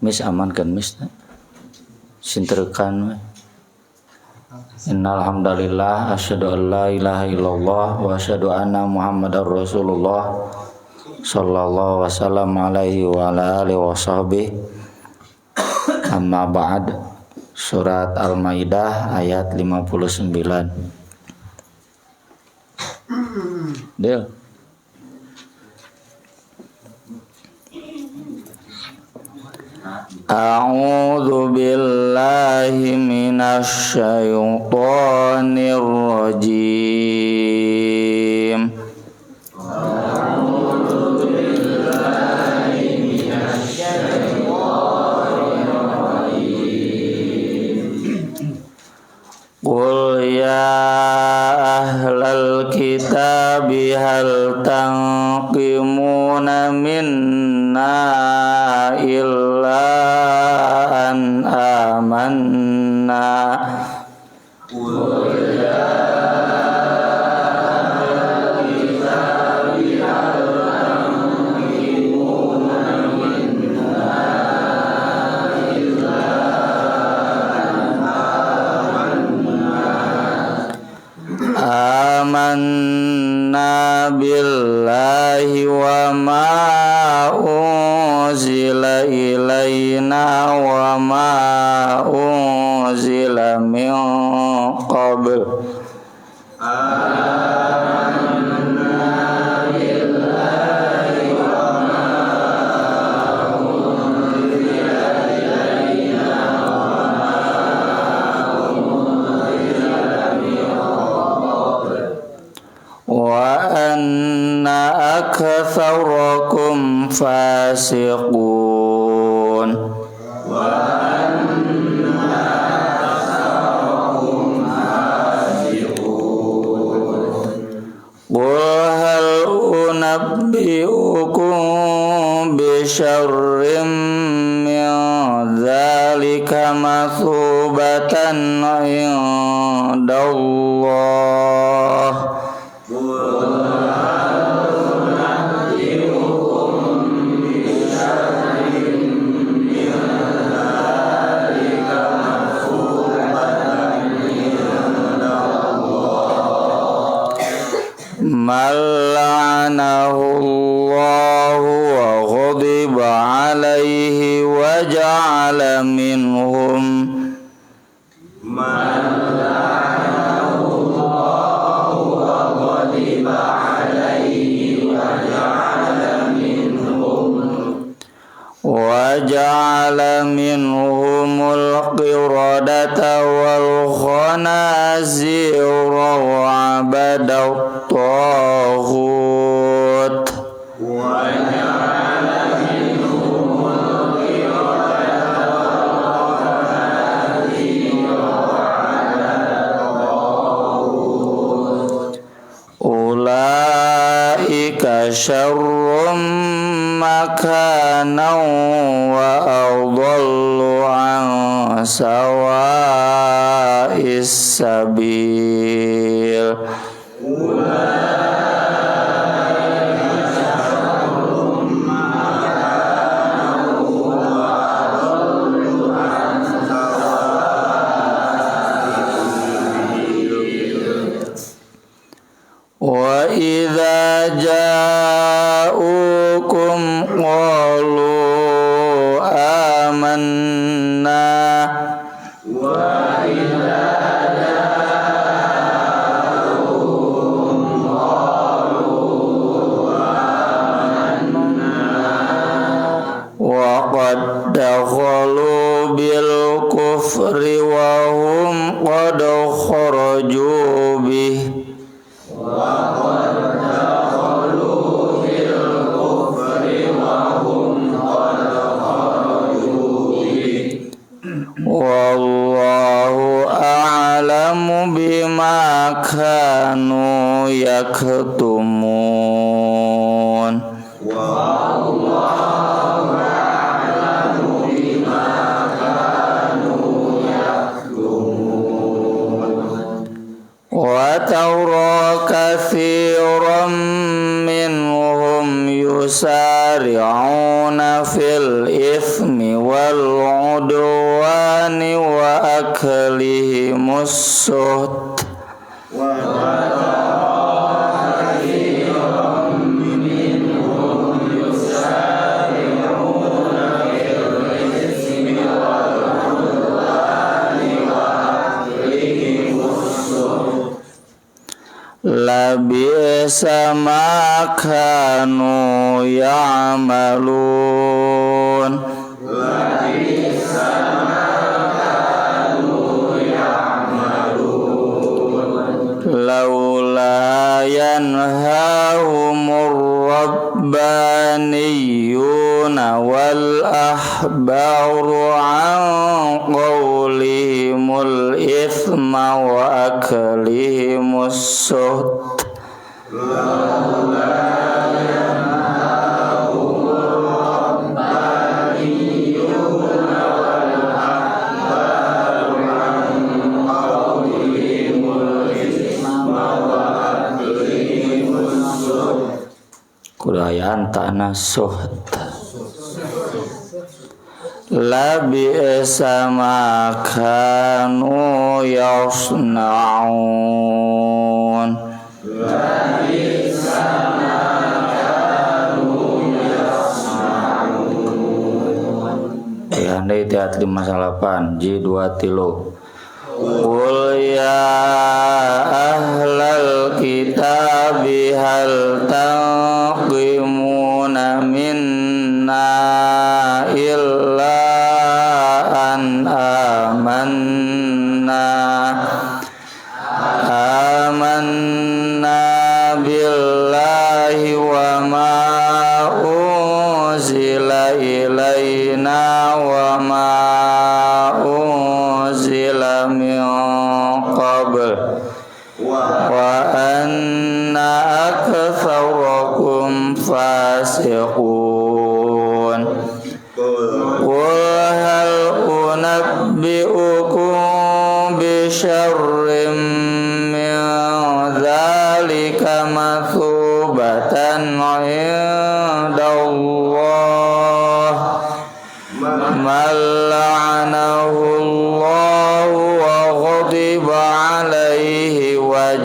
Mis amankan mis sinterkan we. Innal hamdalillah asyhadu an la ilaha illallah wa asyhadu anna muhammadar rasulullah sallallahu wasallam alaihi wa ala alihi washabbihi. Amma ba'd. Surat Al-Maidah ayat 59. Del. A'udzu billahi minasy syaithanir rajim. A'udzu billahi minasy syaithanir rajim. Qul ya ahlal kitabi hal tanqimuna minna illa an amanna. Qul ya ahlal kitabi hal tanqimuna minna illa amanna billahi wa ma unzila ilaina wa ma unzila min qabl. Amanna billahi wa ma unzila ilaina wa ma unzila min qabl. Wa anna aktsarakum fasiqun. Wa anna aktsarakum fasiqun. Qul hal unabbi'ukum bi syarrim min dzalika mathubatan 'indallah. Mal'anahullahu wa ghadiba alaihi wa ja'ala minhum minhumul qiradata wal khanazira wa abadat taghut. Wa ja'ala minhumul qiradata wal khanazira wa abadat taghut. Ulaika syarrum makanan wa adallu an sawa'is sabil. Wa idza ja'ukum qalu amanna. Wa idza ja'ukum qalu amanna wa qad dakhalu bil kufri wa hum qad kharaju bih. Wallahu a'lamu bima kanu yaktumun. Wallahu a'lamu bima fil ithmi wal udwani wa aklihimus suht Labi'sa ma kanu ya'malun laula yanhahumur rabbaniyuna wal ahbaru an qawlihimul ithma wa aklihimus suht kudayaan tanah suht labi'sa ma kanu yasna'un ya nih tiat 58 J2 tilu Qul ya ahlal kitabi hal taqimuna minna illa an amanna billahi wa ma unzila ilaina wa ma unzila min qabl wa anna aktsarakum fasiqun qul hal unabbi'ukum bi syarrim min dzalika mathubatan 'indallah man la'anahu Allah wa ghadiba 'alaihi wa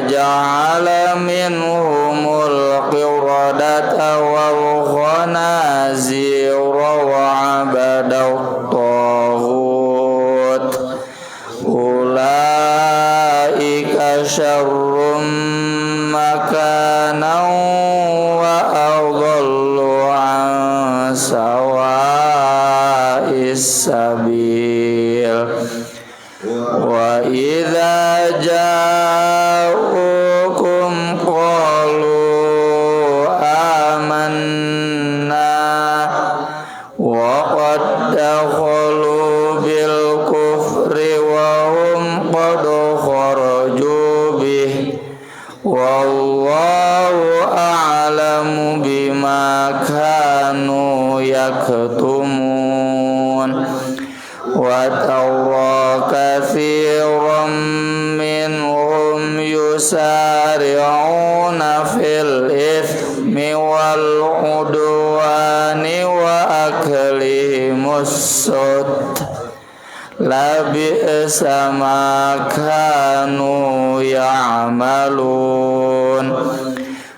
ja'ala minhumul qiradata wal khanazira wa 'abadat taghut ulaika syarrum makanan wa adallu an sawa'is sabil wa idza ja'ukum qalu amanna wa qad dakhalu bil kufri wa hum qad kharaju bih wallahu a'lamu bima kanu yaktumun wa tawra katsiran minhum yusari'una fil ithmi wal udwani wa aklihimus sut labi'sa ma kanu ya'malun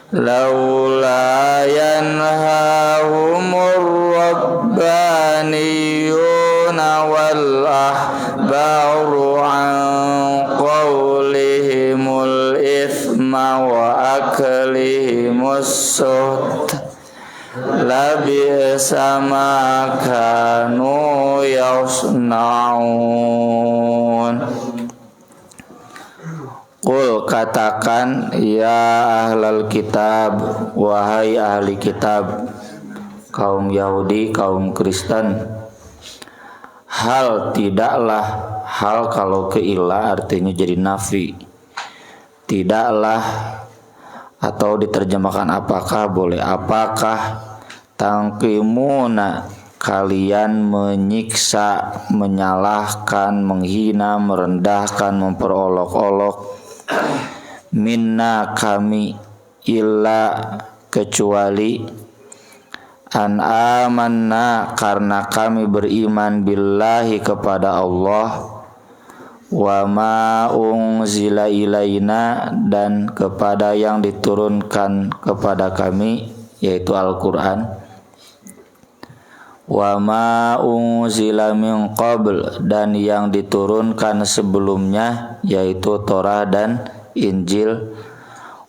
laula yanhahumur rabbaniyuna wal ahbaru an qawlihimul ithma wa aklihimus sut labi'sa ma kanu yasna'un. Qul katakan ya ahlal kitab wahai ahli kitab kaum Yahudi kaum Kristen hal tidaklah hal kalau keila artinya jadi nafi tidaklah atau diterjemahkan apakah boleh apakah tangkimuna kalian menyiksa menyalahkan menghina merendahkan memperolok-olok minna kami illa kecuali an amanna karena kami beriman billahi kepada Allah, wa ma unzila ilaina dan kepada yang diturunkan kepada kami yaitu Al-Qur'an, wa ma unzila min qabl dan yang diturunkan sebelumnya yaitu Torah dan Injil,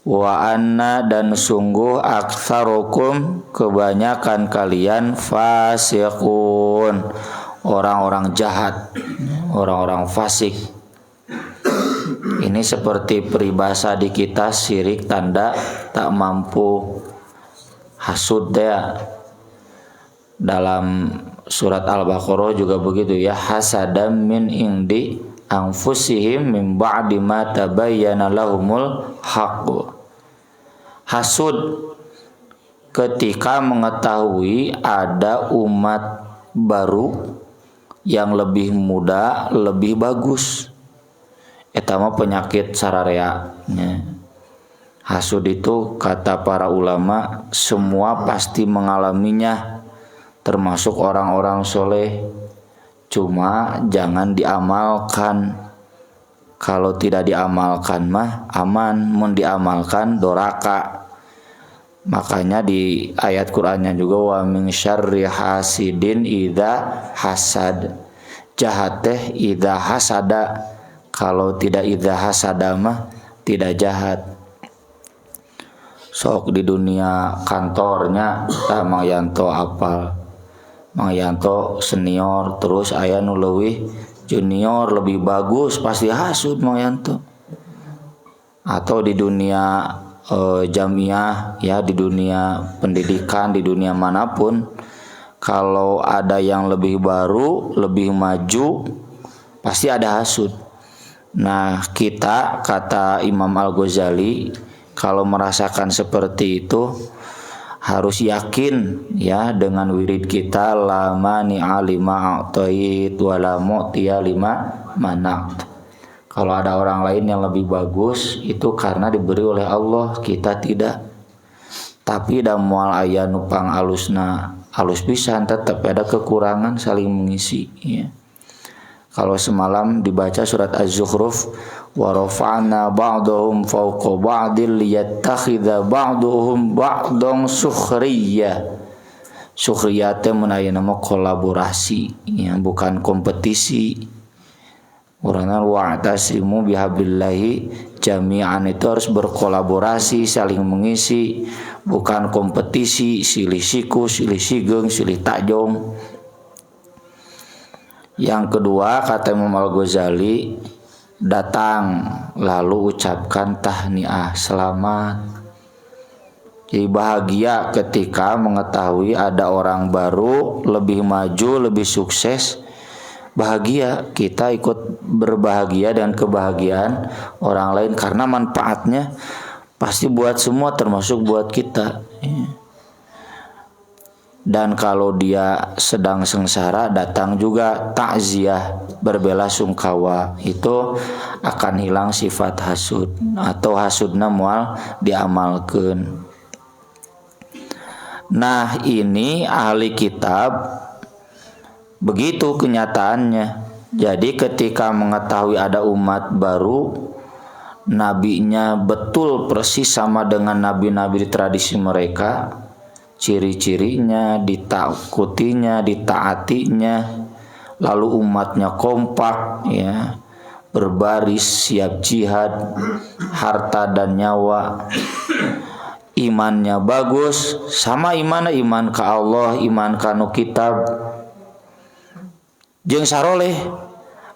wa anna dan sungguh aktsarukum kebanyakan kalian fasiqun orang-orang jahat, orang-orang fasik. Ini seperti peribahasa di kita syirik tanda tak mampu hasud ya. Dalam surat Al-Baqarah juga begitu ya, hasadam min indi anfusihim min ba'di ma tabayyana lahumul haqq. Hasud ketika mengetahui ada umat baru yang lebih muda, lebih bagus. Eta mah penyakit sararea. Hasud itu kata para ulama semua pasti mengalaminya, termasuk orang-orang soleh. Cuma jangan diamalkan. Kalau tidak diamalkan mah aman, mun diamalkan doraka. Makanya di ayat Qur'annya juga wa min syarri hasidin idza hasad. Jahat teh idza hasada. Kalau tidak idza hasada mah tidak jahat. Sok di dunia kantornya Mang Yanto apal. Mang Yanto senior terus aya nu leuwih junior lebih bagus pasti hasud Mang Yanto. Atau di dunia jamiah ya, di dunia pendidikan, di dunia manapun, kalau ada yang lebih baru, lebih maju, pasti ada hasud. Nah, kita kata Imam Al-Ghazali kalau merasakan seperti itu harus yakin ya dengan wirid kita la mani'a lima a'tait wa la mu'tiya lima mana'at. Kalau ada orang lain yang lebih bagus itu karena diberi oleh Allah, kita tidak. Tapi da moal aya nupang alusna alus pisan tetap ada kekurangan saling mengisi ya. Kalau semalam dibaca surat Az-Zukhruf wa rafa'na ba'dahum fawqa ba'dil liyattakhidha ba'duhum ba'dan sukhriyya. Sukhriyya teh mun aya nama kolaborasi ya, bukan kompetisi. Urangna wa'tasimu bihablillahi jami'an itu harus berkolaborasi, saling mengisi, bukan kompetisi, silih siku, silih sigeung, silih tajong. Yang kedua kata Imam Al-Ghazali, datang lalu ucapkan tahniah, selamat. Jadi bahagia ketika mengetahui ada orang baru, lebih maju, lebih sukses. Bahagia, kita ikut berbahagia dan kebahagiaan orang lain karena manfaatnya pasti buat semua termasuk buat kita. Dan kalau dia sedang sengsara datang juga takziah, berbelasungkawa, itu akan hilang sifat hasud atau hasudna moal diamalkeun. Nah, ini ahli kitab begitu kenyataannya. Jadi ketika mengetahui ada umat baru, nabinya betul persis sama dengan nabi-nabi di tradisi mereka, ciri-cirinya, ditakutinya, ditaatinya, lalu umatnya kompak ya, berbaris siap jihad, harta dan nyawa, imannya bagus, sama iman ke Allah, iman kanu kitab, jeung saroleh.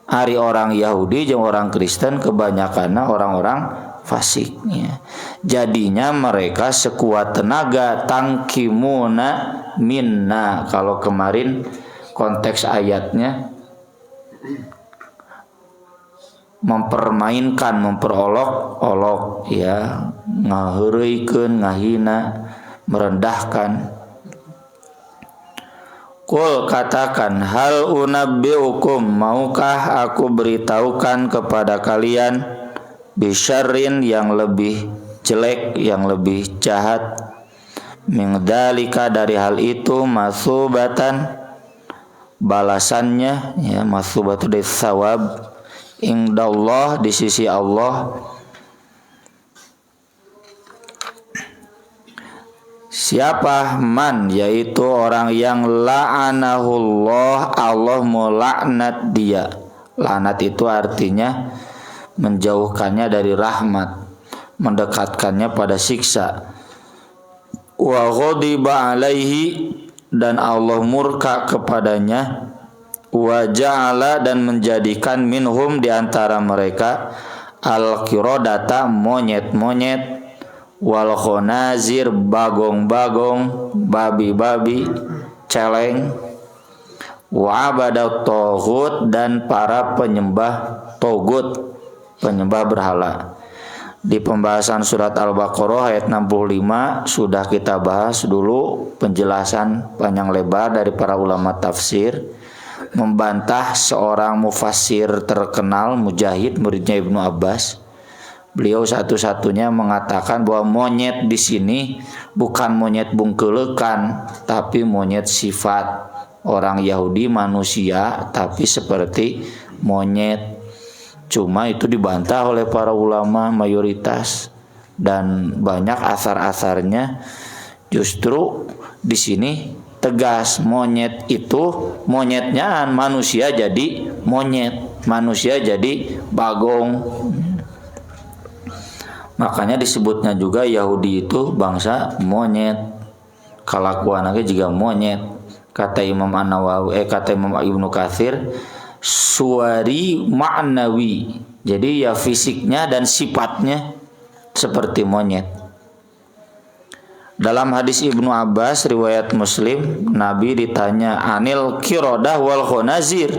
Ari orang Yahudi jeung orang Kristen kebanyakanna orang-orang fasik ya. Jadinya mereka sekuat tenaga tangkimuna minna. Kalau kemarin konteks ayatnya mempermainkan, memperolok-olok ya, ngaheureuikeun, ngahina, merendahkan. Qul katakan, hal unabbiukum, maukah aku beritahukan kepada kalian bisyarrin yang lebih jelek, yang lebih jahat. Min dzalika, dari hal itu, masubatan, balasannya, ya, masubatu dari thawab, indallah, di sisi Allah. Siapa? Man, yaitu orang yang la'anahullah, Allah melaknat dia. Laknat itu artinya menjauhkannya dari rahmat, mendekatkannya pada siksa. Wa ghadiba alaihi, dan Allah murka kepadanya. Wa ja'ala, dan menjadikan minhum, di antara mereka, al-qiradata, monyet-monyet, wal khonazir, bagong-bagong, babi-babi, celeng, wa abadat togut, dan para penyembah togut, penyembah berhala. Di pembahasan surat Al-Baqarah ayat 65 sudah kita bahas dulu penjelasan panjang lebar dari para ulama tafsir, membantah seorang mufassir terkenal, Mujahid, muridnya Ibnu Abbas. Beliau satu-satunya mengatakan bahwa monyet di sini bukan monyet bungkelekan, tapi monyet sifat. Orang Yahudi manusia tapi seperti monyet. Cuma itu dibantah oleh para ulama mayoritas, dan banyak asar-asarnya justru di sini tegas. Monyet itu monyetnya manusia jadi monyet, manusia jadi bagong. Makanya disebutnya juga Yahudi itu bangsa monyet, kelakuannya juga monyet. Kata Imam An-Nawawi, kata Imam Ibnu Katsir, suwari ma'nawi. Jadi ya fisiknya dan sifatnya seperti monyet. Dalam hadis Ibnu Abbas riwayat Muslim, Nabi ditanya anil qiradah wal khonazir.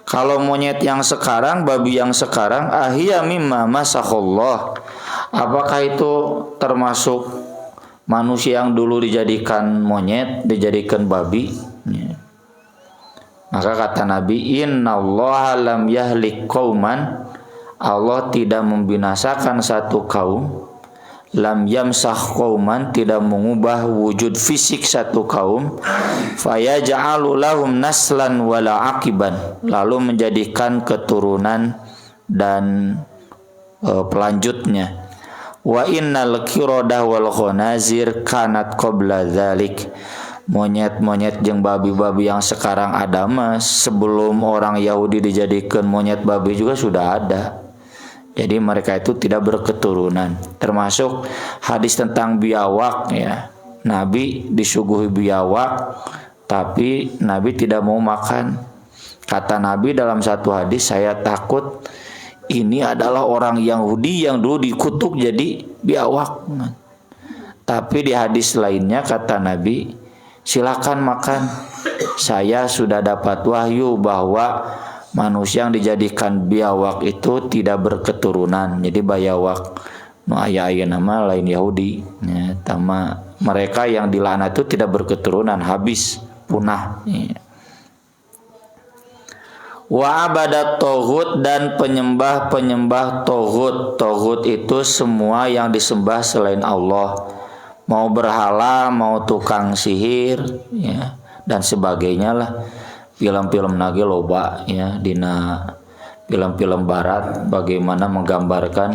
Kalau monyet yang sekarang, babi yang sekarang, ahiyya mimma masakhallah, apakah itu termasuk manusia yang dulu dijadikan monyet, dijadikan babi? Ya. Maka kata Nabi, innallaha lam yahlik qauman, Allah tidak membinasakan satu kaum, lam yamsah qauman, tidak mengubah wujud fisik satu kaum, fayaj'alu lahum naslan wala aqiban, lalu menjadikan keturunan dan pelanjutnya. Wa innal qiradah wal khonazir kanat qabla dzalik, monyet-monyet jeung babi-babi yang sekarang ada mas sebelum orang Yahudi dijadikan monyet babi juga sudah ada. Jadi mereka itu tidak berketurunan. Termasuk hadis tentang biawak, ya. Nabi disuguhi biawak tapi Nabi tidak mau makan. Kata Nabi dalam satu hadis, saya takut ini adalah orang Yahudi yang dulu dikutuk jadi biawak. Tapi di hadis lainnya kata Nabi, silakan makan. Saya sudah dapat wahyu bahwa manusia yang dijadikan biawak itu tidak berketurunan. Jadi biawak nu aya nama lain Yahudi. Ya, tama mereka yang dilaknat itu tidak berketurunan, habis, punah. Ya. Wa abadat tohut, dan penyembah-penyembah tohut. Tohut itu semua yang disembah selain Allah, mau berhala, mau tukang sihir, ya, dan sebagainya lah. Film-film nage loba, ya, dina film-film barat bagaimana menggambarkan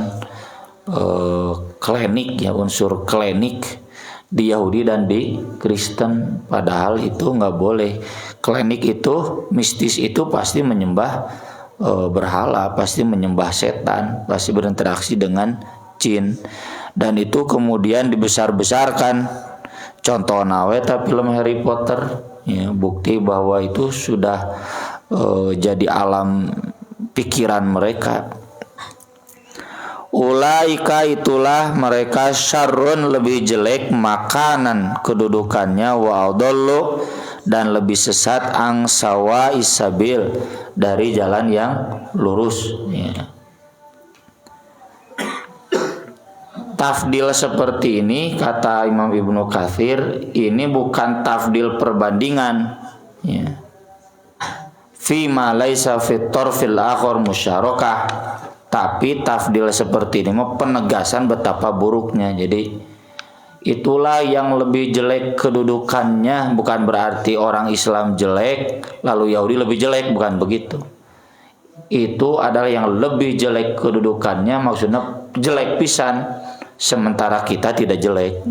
klinik, ya, unsur klinik di Yahudi dan di Kristen, padahal itu nggak boleh. Klinik itu, mistis itu pasti menyembah berhala, pasti menyembah setan, pasti berinteraksi dengan jin, dan itu kemudian dibesar-besarkan. Contoh nawe film Harry Potter, ya, bukti bahwa itu sudah jadi alam pikiran mereka. Ulaika, itulah mereka, syarrun, lebih jelek, makanan, kedudukannya, wa adallu, dan lebih sesat, ang sawa isabil, dari jalan yang lurus, ya. Tafdil seperti ini kata Imam Ibnu Katsir, ini bukan tafdil perbandingan, ya. Fi ma laisa fit tarfil akhar musyarakah, Tapi tafdil seperti ini mah penegasan betapa buruknya. Jadi itulah yang lebih jelek kedudukannya, bukan berarti orang Islam jelek lalu Yahudi lebih jelek, bukan begitu. Itu adalah yang lebih jelek kedudukannya, maksudnya jelek pisan, sementara kita tidak jelek.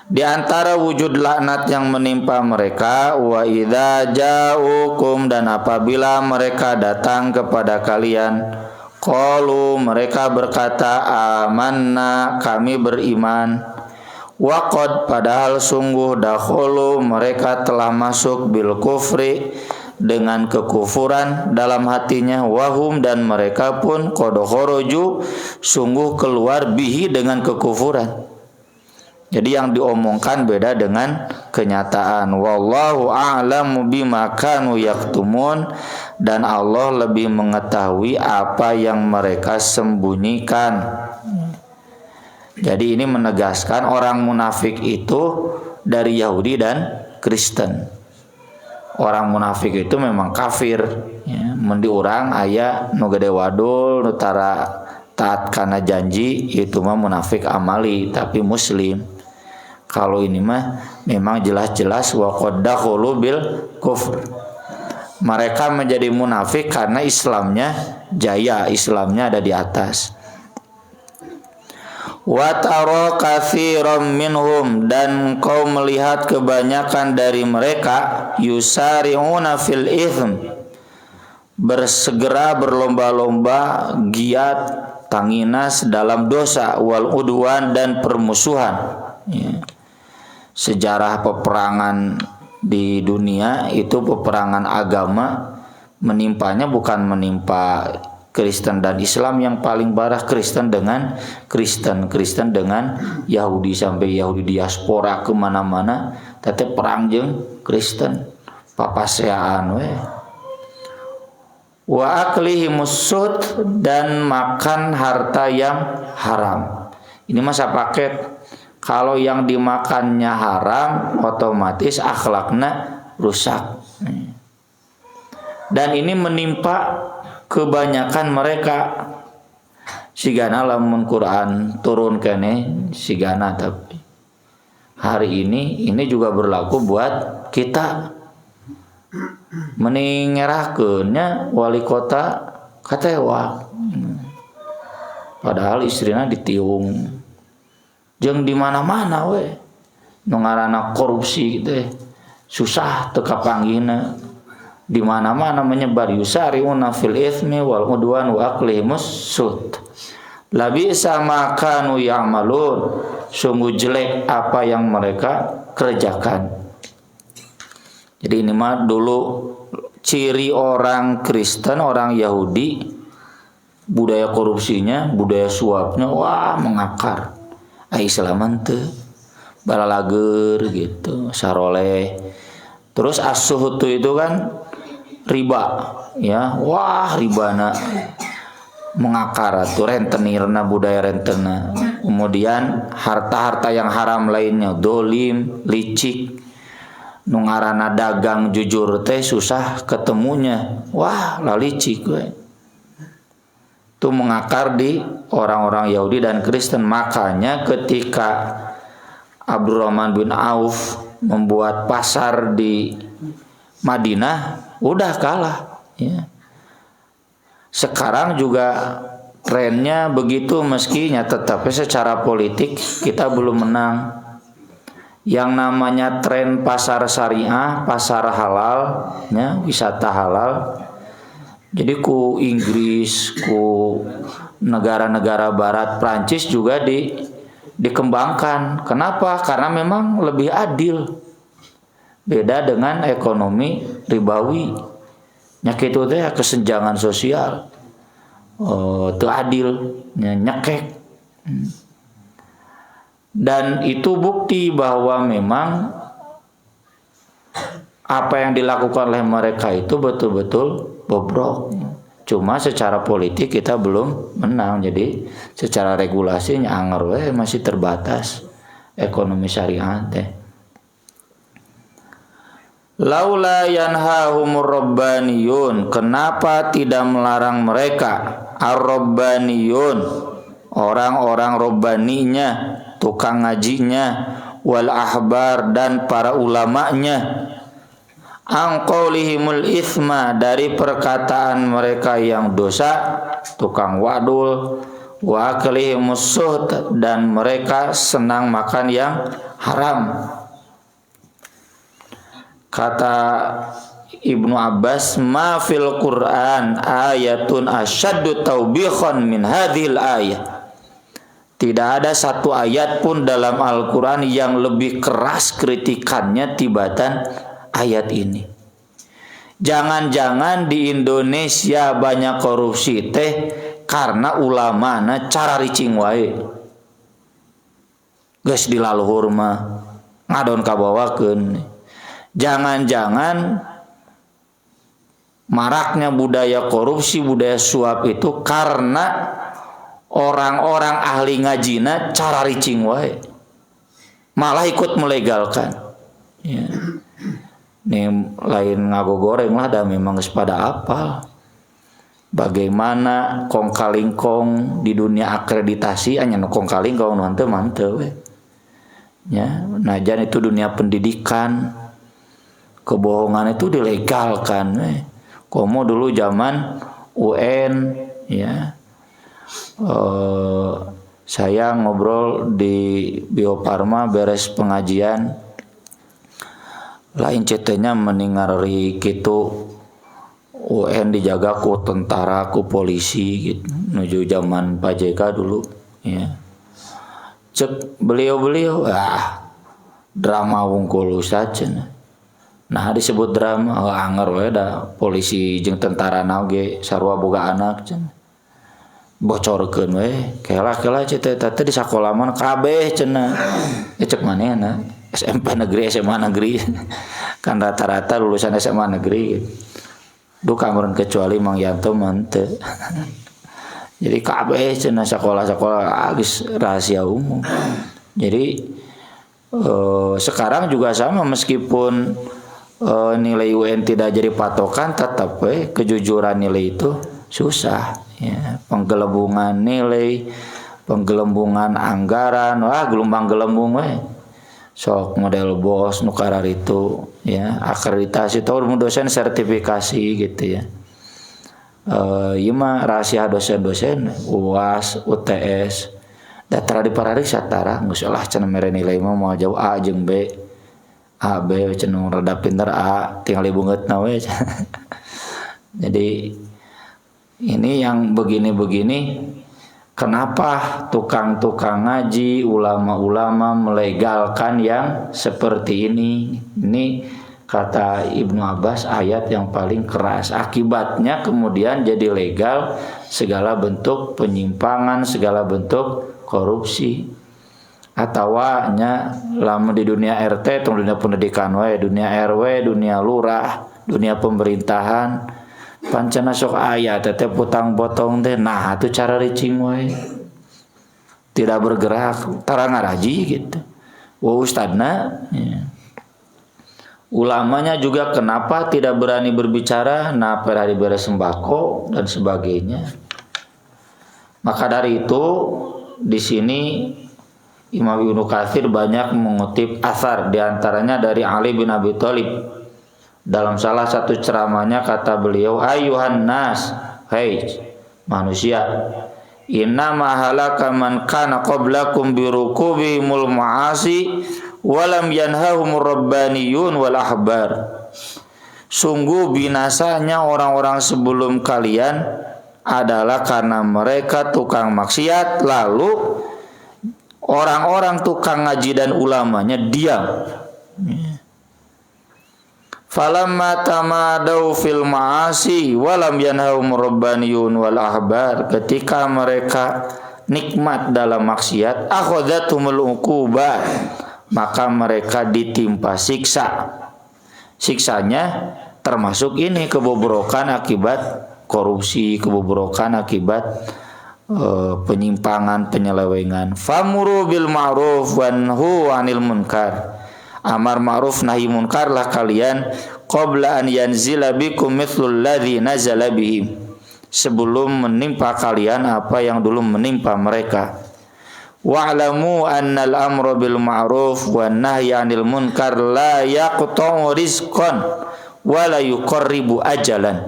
Di antara wujud laknat yang menimpa mereka, wa idza ja'ukum, dan apabila mereka datang kepada kalian, qalu, mereka berkata, amanna, kami beriman, wa qad, padahal sungguh, dakhulu, mereka telah masuk bil kufri, dengan kekufuran dalam hatinya, wahum, dan mereka pun qad kharaju, sungguh keluar, bihi, dengan kekufuran. Jadi yang diomongkan beda dengan kenyataan. Wallahu a'lamu bima kanu yaktumun, dan Allah lebih mengetahui apa yang mereka sembunyikan. Jadi ini menegaskan orang munafik itu dari Yahudi dan Kristen. Orang munafik itu memang kafir, ya. Mundi urang aya nu gede wadul, nu tara taat kana janji, itu mah munafik amali tapi muslim. Kalau ini mah memang jelas-jelas wa qad dakhulu bil kufr. Mereka menjadi munafik karena Islamnya jaya, Islamnya ada di atas. Wa tara katsiran minhum, dan kau melihat kebanyakan dari mereka, yusari'una fil ithm, bersegera berlomba-lomba, giat tanginas dalam dosa, wal udwan, dan permusuhan, ya. Sejarah peperangan di dunia itu, peperangan agama menimpanya bukan menimpa Kristen dan Islam yang paling parah, Kristen dengan Kristen, Kristen dengan Yahudi, sampai Yahudi diaspora kemana-mana, tetep perang jeung Kristen, papaseaan we. Wa aklihimus sud, dan makan harta yang haram. Ini masa paket. Kalau yang dimakannya haram, otomatis akhlaknya rusak. Dan ini menimpa kebanyakan mereka. Sigana lamun Quran turun kene sigana, tapi hari ini juga berlaku buat kita. Meningerahkeunnya wali kota katewa. Padahal istrinya ditiung. Jeung di mana-mana we nu ngaranna korupsi teh susah teu kapanggihna, di mana-mana menyebar, yusari'una fil itsmi wal udwan wa aqlihimus sud, labisa ma kanu ya'malun, sungguh jelek apa yang mereka kerjakan. Jadi ini mah dulu ciri orang Kristen, orang Yahudi, budaya korupsinya, budaya suapnya wah mengakar. Islaman teu balalager gitu, saroleh. Terus as-suhud itu kan riba, ya. Wah, ribana mengakar atuh, rentenirna, budaya rentena. Kemudian harta-harta yang haram lainnya, dolim, licik. Nu ngaranna dagang jujur teh susah ketemunya. Wah, lah licik we. Itu mengakar di orang-orang Yahudi dan Kristen. Makanya ketika Abdurrahman bin Auf membuat pasar di Madinah, udah kalah, ya. Sekarang juga trennya begitu, meskinya tetapi secara politik kita belum menang. Yang namanya tren pasar syariah, pasar halal, ya, wisata halal. Jadi ku Inggris, ku negara-negara barat, Prancis juga dikembangkan. Kenapa? Karena memang lebih adil. Beda dengan ekonomi ribawi. Nyakit itu teh kesenjangan sosial. Teu adil, nyekek. Dan itu bukti bahwa memang apa yang dilakukan oleh mereka itu betul-betul bobrok. Cuma secara politik kita belum menang. Jadi secara regulasinya anger we masih terbatas ekonomi syariah teh. Laula yanhahumur rabbaniyun, kenapa tidak melarang mereka ar-rabbaniyun, orang-orang rabbaninya, tukang ngajinya, wal ahbar dan para ulamanya, an qaulihimul itsma, dari perkataan mereka yang dosa, tukang wadul, wa aklihimus suht, dan mereka senang makan yang haram. Kata Ibnu Abbas, ma fil Quran ayatun asyaddu taubikhan min hadhil ayat. Tidak ada satu ayat pun dalam Al-Quran yang lebih keras kritikannya tibatan ayat ini. Jangan-jangan di Indonesia banyak korupsi teh karena ulamana cara ricing wae. Geus dilaluhur mah ngadon kabawakeun. Jangan-jangan maraknya budaya korupsi, budaya suap itu karena orang-orang ahli ngajina cara ricing wae, malah ikut melegalkan. Ya. Nih lain ngagogoreng lah, dah memang pada apal. Bagaimana kong kalingkong di dunia akreditasi hanya kong kalingkong mantep we. Ya, najan itu dunia pendidikan. Kebohongan itu dilegalkan. Komo dulu zaman UN, ya, saya ngobrol di Bio Farma beres pengajian, lain cetenya meningari gitu, UN dijaga ku tentara, ku polisi gitu, menuju zaman Pak JK dulu, ya. Cek beliau drama wungkul saja. Nah disebut drama, anger we da polisi jeung tentara naoge sarua boga anak cenah. Bocorkeun we, kela cita teh di sakola mah kabeh cenah. Cek manehna SMP negeri, SMA negeri. Kan rata-rata lulusan SMA negeri. Duh kamuran kecuali Mang Yanto mah teu. Jadi kabeh cenah sekolah-sekolah geus rahasia umum. Jadi sekarang juga sama, meskipun nilai UN tidak jadi patokan, tetap kejujuran nilai itu susah, ya. Penggelembungan nilai, penggelembungan anggaran, wah gelombang gelembung sok model bos nukarar itu, ya, akreditasi tahu dosen sertifikasi gitu, ya. Ieu mah rahasia dosen-dosen, UAS, UTS, data diparariksa tara geus ulah cenah mere nilai mah moal jauh A jeung B. A, B, cenung rada pinter A, tinggal bungetna we. Jadi ini yang begini-begini, kenapa tukang-tukang ngaji, ulama-ulama melegalkan yang seperti ini? Ini kata Ibnu Abbas ayat yang paling keras. Akibatnya kemudian jadi legal segala bentuk penyimpangan, segala bentuk korupsi. Atawanya lama di dunia RT, tong dunia pendidikan we, dunia RW, dunia lurah, dunia pemerintahan, pancana sok aya teteh putang potong teh, nah itu cara ricing we, tidak bergerak, tara ngaraji gitu. Ustadna, ya. Ulamanya juga kenapa tidak berani berbicara, nah perhari beres sembako dan sebagainya. Maka dari itu di sini Imam Ibnu Katsir banyak mengutip asar, diantaranya dari Ali bin Abi Thalib. Dalam salah satu ceramahnya kata beliau, ayuhan nas, hai manusia, inna ma halaka man kana qablakum birukubihimul ma'asi walam yanhahumur rabbaniyun wal ahbar. Sungguh binasanya orang-orang sebelum kalian adalah karena mereka tukang maksiat, lalu orang-orang tukang ngaji dan ulamanya diam. Falamma tamadau fil ma'asi walam yanhahum rabbaniyun wal ahbar. Ketika mereka nikmat dalam maksiat, akhadhatumul uqubah, maka mereka ditimpa siksa. Siksanya termasuk ini kebobrokan akibat korupsi, kebobrokan akibat penyimpangan, penyelewengan. Famuru bil ma'ruf wanhu 'anil munkar. amar ma'ruf nahi munkar lah kalian qabla an yanzila bikum mithlul ladzi nazala bihim, sebelum menimpa kalian apa yang dulu menimpa mereka. Wa'lamu annal amra bil ma'ruf wan nahyi 'anil munkar la yaqta'u rizqan wa la yuqarribu ajalan,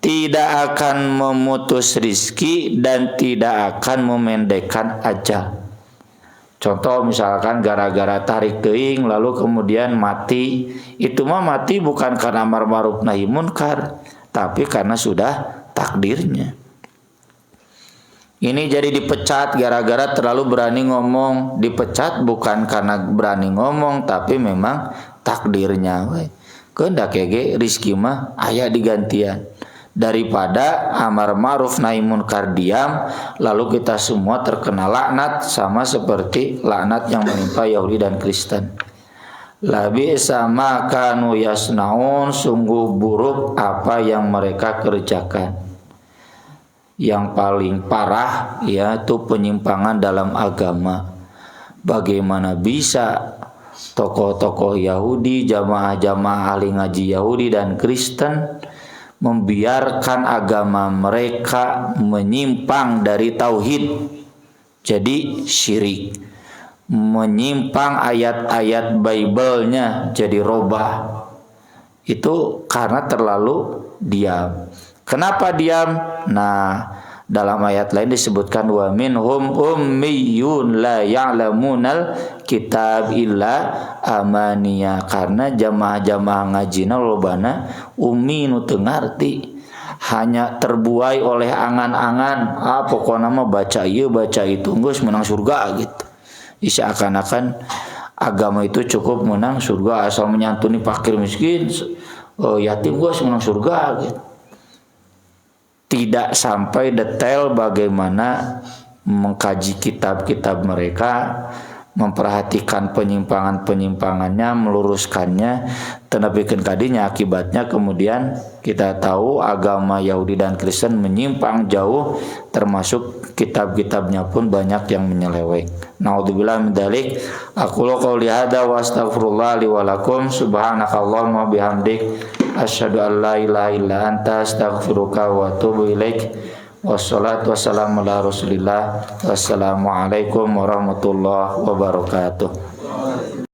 tidak akan memutus rizki dan tidak akan memendekkan ajal. Contoh misalkan gara-gara tarik teuing lalu kemudian mati, itu mah mati bukan karena amar ma'ruf nahi munkar, tapi karena sudah takdirnya. Ini jadi dipecat gara-gara terlalu berani ngomong, dipecat bukan karena berani ngomong tapi memang takdirnya. Kehendak ge rizki mah aya digantian. Daripada amar ma'ruf nahi munkar diam lalu kita semua terkena laknat sama seperti laknat yang menimpa Yahudi dan Kristen. Labi sama kanu yasnaun, sungguh buruk apa yang mereka kerjakan. Yang paling parah yaitu penyimpangan dalam agama. Bagaimana bisa tokoh-tokoh Yahudi, jamaah-jamaah ahli ngaji Yahudi dan Kristen membiarkan agama mereka menyimpang dari tauhid jadi syirik, menyimpang ayat-ayat Bible-nya jadi robah. Itu karena terlalu diam. Kenapa diam? Nah, dalam ayat lain disebutkan wa minhum ummiyun la ya'lamunal kitab illa amaniya, karena jamaah-jamaah ngajina lobana ummi nu teu ngarti, hanya terbuai oleh angan-angan, pokokna mah baca ieu baca itu geus menang surga gitu. Seakan-akan agama itu cukup menang surga asal menyantuni fakir miskin, yatim geus menang surga gitu. Tidak sampai detail bagaimana mengkaji kitab-kitab mereka, memperhatikan penyimpangan-penyimpangannya, meluruskannya, tenabikeun kadinya akibatnya kemudian kita tahu agama Yahudi dan Kristen menyimpang jauh, termasuk kitab-kitabnya pun banyak yang menyeleweng. Naudzubillah min dzalik. Aqulu qouli hadza wa astaghfirullah li wa lakum, subhanakallahumma bihamdik asyhadu an la ilaha illa anta astaghfiruka wa atubu ilaik. Wassalatu wassalamu ala rasulillah. Wassalamualaikum warahmatullahi wabarakatuh.